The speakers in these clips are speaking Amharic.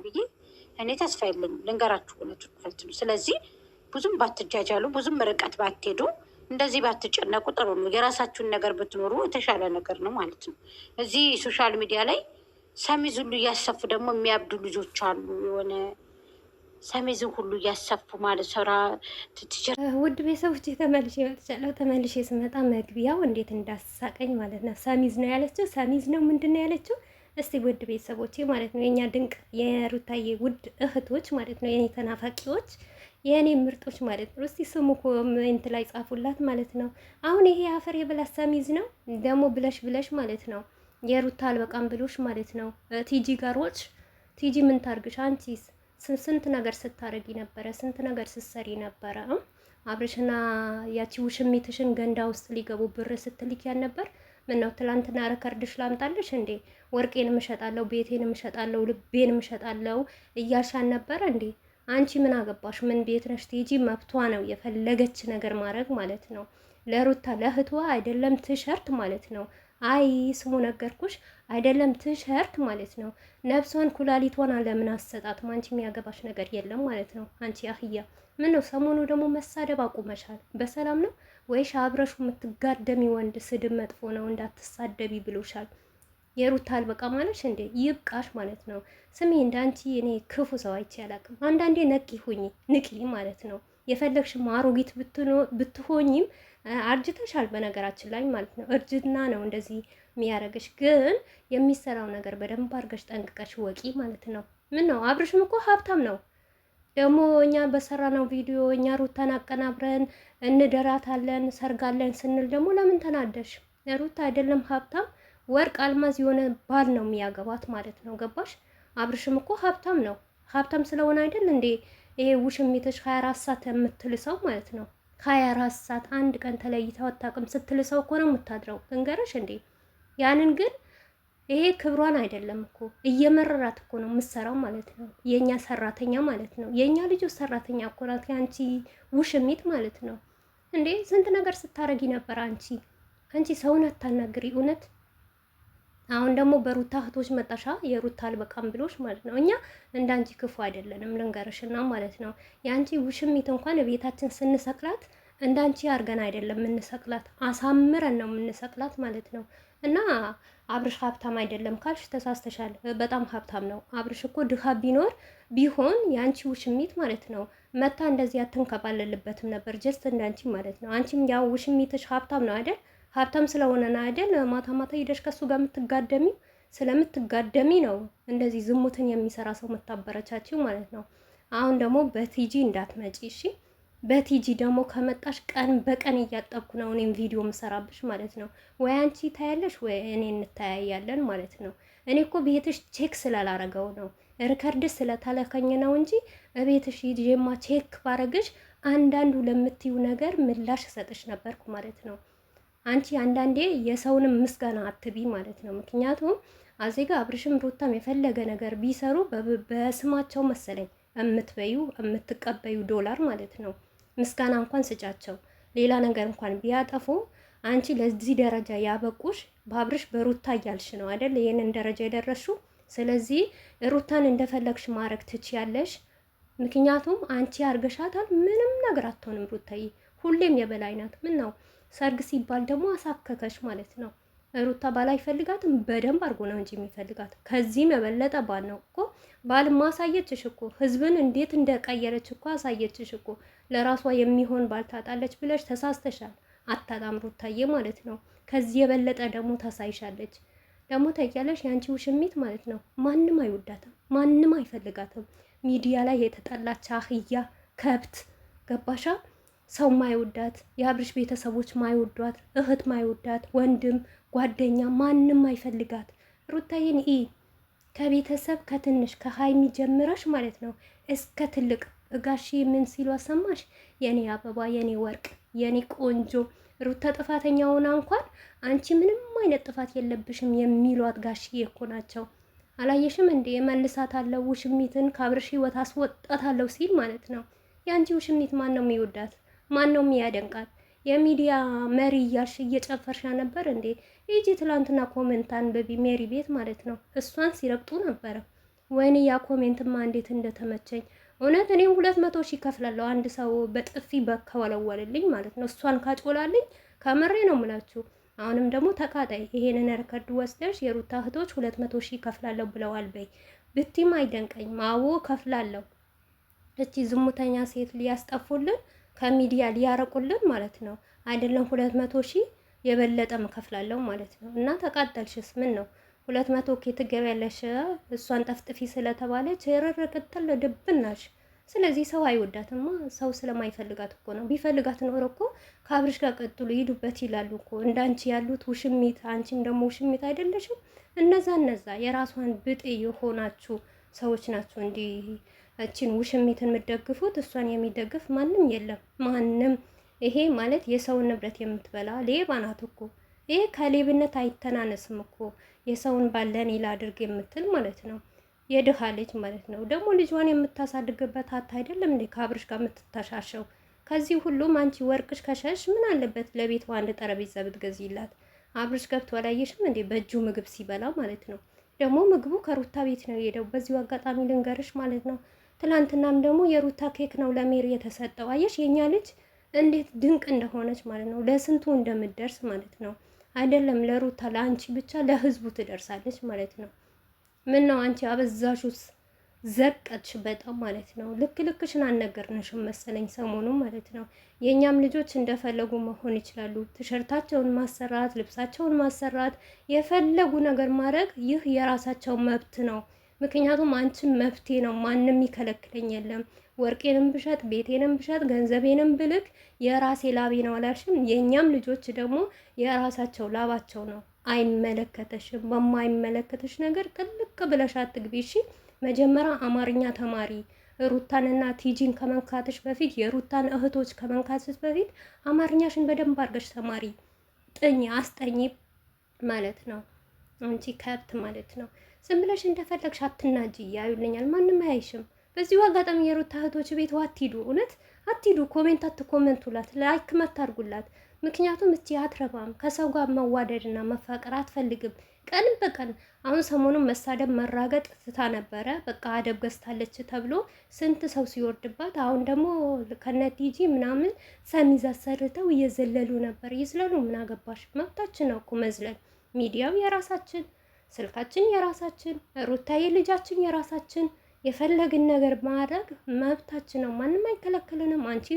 ብዬ እኔ ተስፋ የለኝም። ልንገራችሁ እውነቱን ማለት ነው። ስለዚህ ብዙም ባትጃጃሉ፣ ብዙም ርቀት ባትሄዱ፣ እንደዚህ ባትጨነቁ ጥሩ ነው። የራሳችሁን ነገር ብትኖሩ የተሻለ ነገር ነው ማለት ነው። እዚህ ሶሻል ሚዲያ ላይ ሰሚዝ ሁሉ እያሰፉ ደግሞ የሚያብዱ ልጆች አሉ። የሆነ ሰሚዝን ሁሉ እያሰፉ ማለት ስራ ውድ ቤተሰቦች ተመልሼ መጥቻለሁ። ተመልሼ ስመጣ መግቢያው እንዴት እንዳሳቀኝ ማለት ነው። ሰሚዝ ነው ያለችው። ሰሚዝ ነው ምንድን ነው ያለችው? እስቲ ውድ ቤተሰቦቼ ማለት ነው የኛ ድንቅ የሩታዬ ውድ እህቶች ማለት ነው የኔ ተናፋቂዎች የእኔ ምርጦች ማለት ነው። እስቲ ስሙ ኮሜንት ላይ ጻፉላት ማለት ነው። አሁን ይሄ አፈር የበላት ሰሚዝ ነው ደግሞ ብለሽ ማለት ነው የሩታ አልበቃም ብሎሽ ማለት ነው። ቲጂ ጋሮች ቲጂ ምን ታርግሽ? አንቺስ ስንት ነገር ስታረጊ ነበረ፣ ስንት ነገር ስትሰሪ ነበረ። አብርሽና ያቺ ውሽሚትሽን ገንዳ ውስጥ ሊገቡ ብር ስትልክ ያን ነበር። ምን ነው ትላንትና ረከርድሽ ላምጣልሽ እንዴ? ወርቄን እሸጣለሁ፣ ቤቴን እሸጣለሁ፣ ልቤን እሸጣለሁ እያልሻን ነበረ እንዴ? አንቺ ምን አገባሽ? ምን ቤት ነሽ? ቲጂ መብቷ ነው የፈለገች ነገር ማድረግ ማለት ነው። ለሩታ ለእህቷ አይደለም ቲሸርት ማለት ነው። አይ ስሙ ነገርኩሽ አይደለም ቲሸርት ማለት ነው። ነፍሷን ኩላሊቷን ለምን አሰጣትም? አንቺ የሚያገባሽ ነገር የለም ማለት ነው። አንቺ አህያ ምን ነው ሰሞኑ ደግሞ መሳደብ አቁመሻል? በሰላም ነው ወይሽ አብረሹ የምትጋደሚ ወንድ ስድብ መጥፎ ነው እንዳትሳደቢ ብሎሻል። የሩታ አልበቃ ማለሽ እንዴ? ይብቃሽ ማለት ነው። ስሚ እንዳንቺ እኔ ክፉ ሰው አይቼ አላውቅም። አንዳንዴ ነቂ ሁኚ ንቂ ማለት ነው። የፈለግሽ አሮጊት ብትሆኝም አርጅተሻል በነገራችን ላይ ማለት ነው። እርጅና ነው እንደዚህ የሚያደርግሽ። ግን የሚሰራው ነገር በደንብ አድርገሽ ጠንቅቀሽ ወቂ ማለት ነው። ምን ነው አብርሽም እኮ ሀብታም ነው። ደግሞ እኛ በሰራነው ቪዲዮ እኛ ሩታን አቀናብረን እንደራታለን ሰርጋለን ስንል ደግሞ ለምን ተናደሽ? ሩታ አይደለም ሀብታም ወርቅ አልማዝ የሆነ ባል ነው የሚያገባት ማለት ነው። ገባሽ? አብርሽም እኮ ሀብታም ነው። ሀብታም ስለሆነ አይደል እንዴ ይሄ ውሽሚትሽ 24 ሰዓት የምትል ሰው ማለት ነው። 24 ሰዓት አንድ ቀን ተለይታ አታውቅም ስትል ሰው እኮ ነው የምታድረው። እንገረሽ እንዴ ያንን ግን ይሄ ክብሯን አይደለም እኮ እየመረራት እኮ ነው የምትሰራው ማለት ነው። የኛ ሰራተኛ ማለት ነው። የኛ ልጆች ሰራተኛ እኮ ናት አንቺ ውሽሚት ማለት ነው። እንዴ ስንት ነገር ስታረጊ ነበር አንቺ ሰውን አታናግሪ እውነት። አሁን ደግሞ በሩታ እህቶች መጣሻ የሩታ አልበቃም ብሎሽ ማለት ነው። እኛ እንዳንቺ ክፉ አይደለንም ልንገርሽና ማለት ነው። የአንቺ ውሽሚት እንኳን ቤታችን ስንሰቅላት እንዳንቺ አርገን አይደለም የምንሰቅላት፣ አሳምረን ነው የምንሰቅላት ማለት ነው። እና አብርሽ ሀብታም አይደለም ካልሽ ተሳስተሻል። በጣም ሀብታም ነው አብርሽ እኮ ድሃ ቢሆን የአንቺ ውሽሚት ማለት ነው መታ እንደዚህ አትንከባለልበትም ነበር። ጀስት እንዳንቺ ማለት ነው። አንቺም ያው ውሽሚትሽ ሀብታም ነው አይደል? ሀብታም ስለሆነ ነው አይደል? ማታ ማታ ሄደሽ ከሱ ጋር የምትጋደሚ ስለምትጋደሚ ነው እንደዚህ ዝሙትን የሚሰራ ሰው የምታበረቻችው ማለት ነው። አሁን ደግሞ በቲጂ እንዳትመጪ እሺ። በቲጂ ደግሞ ከመጣሽ ቀን በቀን እያጠብኩ ነው እኔም ቪዲዮ ምሰራብሽ ማለት ነው። ወይ አንቺ ታያለሽ ወይ እኔ እንታያያለን ማለት ነው። እኔ እኮ ቤትሽ ቼክ ስላላረገው ነው ሪከርድ ስለታለከኝ ነው እንጂ በቤትሽ ሂጂማ ቼክ ባረግሽ አንዳንዱ ለምትዩ ነገር ምላሽ ሰጥሽ ነበርኩ ማለት ነው። አንቺ አንዳንዴ የሰውንም ምስጋና አትቢ ማለት ነው። ምክንያቱም አዜጋ አብርሽም ሩታም የፈለገ ነገር ቢሰሩ በስማቸው መሰለኝ የምትቀበዩ ዶላር ማለት ነው። ምስጋና እንኳን ስጫቸው። ሌላ ነገር እንኳን ቢያጠፉ አንቺ ለዚህ ደረጃ ያበቁሽ በአብርሽ በሩታ እያልሽ ነው አይደል? ይሄንን ደረጃ የደረስሽው። ስለዚህ ሩታን እንደፈለግሽ ማድረግ ትችያለሽ። ምክንያቱም አንቺ አርገሻታል። ምንም ነገር አትሆንም ሩታዬ፣ ሁሌም የበላይ ናት። ምን ነው ሰርግ ሲባል ደግሞ አሳከከሽ ማለት ነው። ሩታ ባል አይፈልጋትም፣ በደንብ አድርጎ ነው እንጂ የሚፈልጋት። ከዚህም የበለጠ ባል ነው እኮ። ባል ማሳየችሽ እኮ ህዝብን እንዴት እንደቀየረች እኮ አሳየችሽ እኮ። ለራሷ የሚሆን ባል ታጣለች ብለሽ ተሳስተሻል። አታጣም ሩታዬ ማለት ነው። ከዚህ የበለጠ ደግሞ ታሳይሻለች። ደግሞ ታያለሽ የአንቺ ውሽሚት ማለት ነው ማንም አይወዳትም፣ ማንም አይፈልጋትም። ሚዲያ ላይ የተጠላች አህያ ከብት ገባሻ? ሰው ማይወዳት፣ የአብርሽ ቤተሰቦች ማይወዷት፣ እህት ማይወዳት፣ ወንድም ጓደኛ ማንም አይፈልጋት። ሩታዬን ከቤተሰብ ከትንሽ ከሀይሚ ጀምረሽ ማለት ነው እስከ ትልቅ ጋሺ ምን ሲሉ አሰማሽ? የኔ አበባ፣ የኔ ወርቅ፣ የኔ ቆንጆ ሩታ ጥፋተኛ ሆና እንኳን አንቺ ምንም አይነት ጥፋት የለብሽም የሚሏት ጋሽዬ እኮ ናቸው። አላየሽም እንዴ? መልሳታለሁ ውሽሚትን ከአብርሽ ህይወት አስወጣታለሁ ሲል ማለት ነው። የአንቺ ውሽሚት ማን ነው የሚወዳት? ማን ነው የሚያደንቃት? የሚዲያ መሪ እያልሽ እየጨፈርሻ ነበር እንዴ? ሂጂ ትላንትና ኮሜንት አንብቢ ሜሪ ቤት ማለት ነው። እሷን ሲረግጡ ነበረ። ወይኔ ያ ኮሜንትማ እንዴት እንደተመቸኝ እውነት። እኔም 200 ሺህ ከፍላለሁ አንድ ሰው በጥፊ በከወለወልልኝ ማለት ነው። እሷን ካጮላልኝ ከምሬ ነው የምላችሁ። አሁንም ደግሞ ተቃጣይ ይሄንን ሪከርድ ወስደሽ የሩታ እህቶች 200 ሺህ ከፍላለሁ ብለዋል በይ ብቲም አይደንቀኝም። አዎ ከፍላለሁ። እቺ ዝሙተኛ ሴት ሊያስጠፉልን ከሚዲያ ሊያረቁልን ማለት ነው። አይደለም 200 ሺህ የበለጠም ከፍላለሁ ማለት ነው። እና ተቃጠልሽስ ምን ነው 200 ኬ ትገቢያለሽ እሷን ጠፍጥፊ ስለተባለች ርር ቅጥል ድብናሽ። ስለዚህ ሰው አይወዳትማ። ሰው ስለማይፈልጋት እኮ ነው። ቢፈልጋት ኖሮ እኮ ከአብርሽ ጋር ቀጥሉ ይሄዱበት ይላሉ እኮ። እንዳንቺ ያሉት ውሽሚት፣ አንቺም ደግሞ ውሽሚት አይደለሽም። እነዛ የራሷን ብጤ የሆናችሁ ሰዎች ናቸው እንዲህ እቺን ውሽሚትን የምትደግፉት። እሷን የሚደግፍ ማንም የለም ማንም። ይሄ ማለት የሰውን ንብረት የምትበላ ሌባ ናት እኮ። ይሄ ከሌብነት አይተናነስም እኮ። የሰውን ባለን ላድርግ የምትል ማለት ነው። የድሃ ልጅ ማለት ነው። ደግሞ ልጇን የምታሳድግበት ሀት አይደለም እንዴ ከአብርሽ ጋር የምትታሻሸው? ከዚህ ሁሉም አንቺ ወርቅሽ ከሸሽ ምን አለበት ለቤት አንድ ጠረጴዛ ብትገዢላት? አብርሽ ገብቶ አላየሽም እንዴ በእጁ ምግብ ሲበላ ማለት ነው። ደግሞ ምግቡ ከሩታ ቤት ነው የሄደው። በዚሁ አጋጣሚ ልንገርሽ ማለት ነው። ትላንትናም ደግሞ የሩታ ኬክ ነው ለሜሪ የተሰጠው። አየሽ የኛ ልጅ እንዴት ድንቅ እንደሆነች ማለት ነው። ለስንቱ እንደምትደርስ ማለት ነው። አይደለም ለሩታ ለአንቺ ብቻ ለህዝቡ ትደርሳለች ማለት ነው። ምን ነው አንቺ አበዛሹስ? ዘቀች በጣም ማለት ነው። ልክ ልክሽን አልነገርንሽም መሰለኝ ሰሞኑ ማለት ነው። የእኛም ልጆች እንደፈለጉ መሆን ይችላሉ። ቲሸርታቸውን ማሰራት፣ ልብሳቸውን ማሰራት፣ የፈለጉ ነገር ማድረግ ይህ የራሳቸው መብት ነው። ምክንያቱም አንቺም መብቴ ነው፣ ማንም ይከለክለኝ የለም። ወርቄንም ብሸጥ፣ ቤቴንም ብሸጥ፣ ገንዘቤንም ብልክ የራሴ ላቤ ነው አላልሽም? የእኛም ልጆች ደግሞ የራሳቸው ላባቸው ነው። አይመለከተሽም። በማይመለከተሽ ነገር ጥልቅ ብለሽ አትግቢ እሺ። መጀመሪያ አማርኛ ተማሪ። ሩታንና ቲጂን ከመንካትሽ በፊት የሩታን እህቶች ከመንካትሽ በፊት አማርኛሽን በደንብ አድርገሽ ተማሪ። ጥኝ አስጠኝ ማለት ነው። አንቺ ከብት ማለት ነው። ዝም ብለሽ እንደፈለግሽ አትናጂ። ያዩልኛል፣ ማንም አያይሽም። በዚሁ አጋጣሚ የሩታ እህቶች ቤት አትሂዱ፣ እውነት አትሂዱ። ኮሜንት አትኮመንቱላት፣ ላይክ አታርጉላት። ምክንያቱም እቺ አትረባም። ከሰው ጋር መዋደድና መፋቀር አትፈልግም። ቀን በቀን አሁን ሰሞኑን መሳደብ መራገጥ ትታ ነበረ። በቃ አደብ ገዝታለች ተብሎ ስንት ሰው ሲወርድባት፣ አሁን ደግሞ ከነቲጂ ምናምን ሰሚዛ ሰርተው እየዘለሉ ነበር። ይዝለሉ፣ ምን አገባሽ? መብታችን ነው እኮ መዝለል። ሚዲያው የራሳችን፣ ስልካችን የራሳችን፣ ሩታዬ ልጃችን የራሳችን። የፈለግን ነገር ማድረግ መብታችን ነው። ማንም አይከለክልንም። አንቺ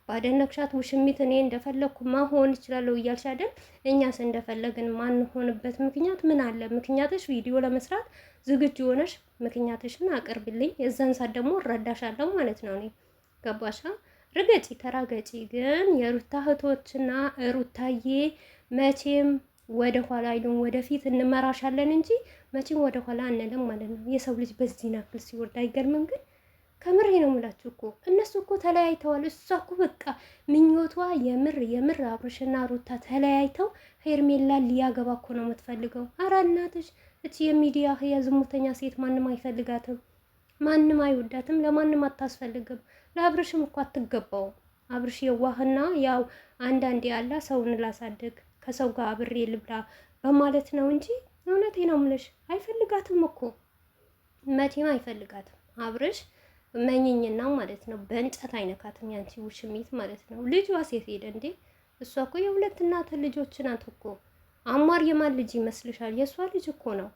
ባደነቅሻት ውሽሚት እኔ እንደፈለግኩ መሆን እችላለሁ እያልሽ አይደል? እኛስ እንደፈለግን ማንሆንበት ምክንያት ምን አለ? ምክንያትሽ ቪዲዮ ለመስራት ዝግጁ ሆነሽ ምክንያትሽን አቅርብልኝ። የዛን ሰዓት ደግሞ እረዳሻለሁ ማለት ነው። እኔ ገባሻ? ርገጪ፣ ተራገጪ። ግን የሩታ እህቶችና ሩታዬ መቼም ወደ ኋላ አይሉም፣ ወደፊት እንመራሻለን እንጂ መቼም ወደ ኋላ አንልም ማለት ነው። የሰው ልጅ በዚህ ናክል ሲወርድ አይገርምም? ግን ከምሬ ነው የምላችሁ እኮ እነሱ እኮ ተለያይተዋል። እሷ እኮ በቃ ምኞቷ የምር አብርሽና ሩታ ተለያይተው ሄርሜላ ሊያገባ እኮ ነው የምትፈልገው። ኧረ እናትሽ እቺ የሚዲያ የዝሙተኛ ሴት ማንም አይፈልጋትም፣ ማንም አይወዳትም፣ ለማንም አታስፈልግም። ለአብርሽም እኮ አትገባውም። አብርሽ የዋህና ያው አንዳንዴ ያላ ሰውን ላሳድግ ከሰው ጋር አብሬ ልብላ በማለት ነው እንጂ እውነቴ ነው የምልሽ አይፈልጋትም እኮ መቼም አይፈልጋትም። አብርሽ መኝኝና ማለት ነው በእንጨት አይነካትም። ያንቺ ውሽሚት ማለት ነው። ልጇ ሴት ሄደ እንዴ? እሷ እኮ የሁለት እናት ልጆች ናት እኮ። አማር የማን ልጅ ይመስልሻል? የእሷ ልጅ እኮ ነው።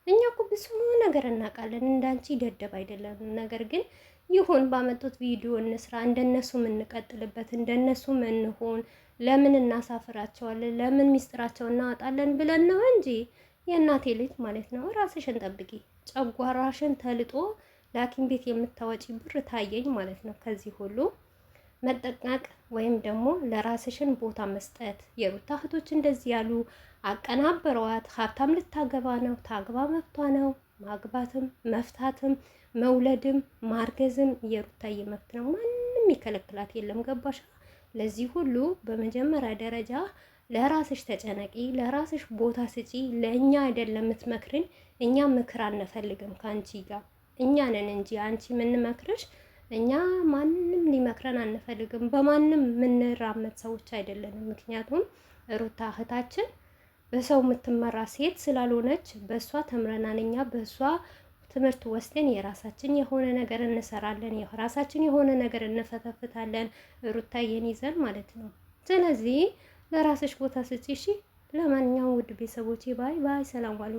እኛ እኮ ብዙ ነገር እናውቃለን፣ እንዳንቺ ደደብ አይደለም። ነገር ግን ይሁን ባመጡት ቪዲዮ እንስራ፣ እንደነሱ የምንቀጥልበት እንደነሱ ምንሆን። ለምን እናሳፍራቸዋለን? ለምን ሚስጥራቸው እናወጣለን ብለን ነው እንጂ የእናቴ ልጅ ማለት ነው። ራስሽን ጠብቂ። ጨጓራሽን ተልጦ ላኪም ቤት የምታወጪ ብር ታየኝ ማለት ነው። ከዚህ ሁሉ መጠቃቅ ወይም ደግሞ ለራስሽን ቦታ መስጠት። የሩታ እህቶች እንደዚህ ያሉ አቀናበረዋት። ሀብታም ልታገባ ነው፣ ታግባ፣ መብቷ ነው። ማግባትም መፍታትም መውለድም ማርገዝም የሩታዬ መብት ነው። ማንም ይከለክላት የለም። ገባሽ? ለዚህ ሁሉ በመጀመሪያ ደረጃ ለራስሽ ተጨነቂ፣ ለራስሽ ቦታ ስጪ። ለእኛ አይደለም የምትመክርን። እኛ ምክር አንፈልግም ከአንቺ ጋር፣ እኛ ነን እንጂ አንቺ የምንመክርሽ። እኛ ማንም ሊመክረን አንፈልግም። በማንም የምንራመድ ሰዎች አይደለንም። ምክንያቱም ሩታ እህታችን በሰው የምትመራ ሴት ስላልሆነች በእሷ ተምረናል። እኛ በእሷ ትምህርት ወስደን የራሳችን የሆነ ነገር እንሰራለን፣ የራሳችን የሆነ ነገር እንፈተፍታለን፣ ሩታዬን ይዘን ማለት ነው። ስለዚህ ለራስሽ ቦታ ስጪ እሺ። ለማንኛውም ውድ ቤተሰቦቼ ባይ ባይ፣ ሰላም ዋሉ።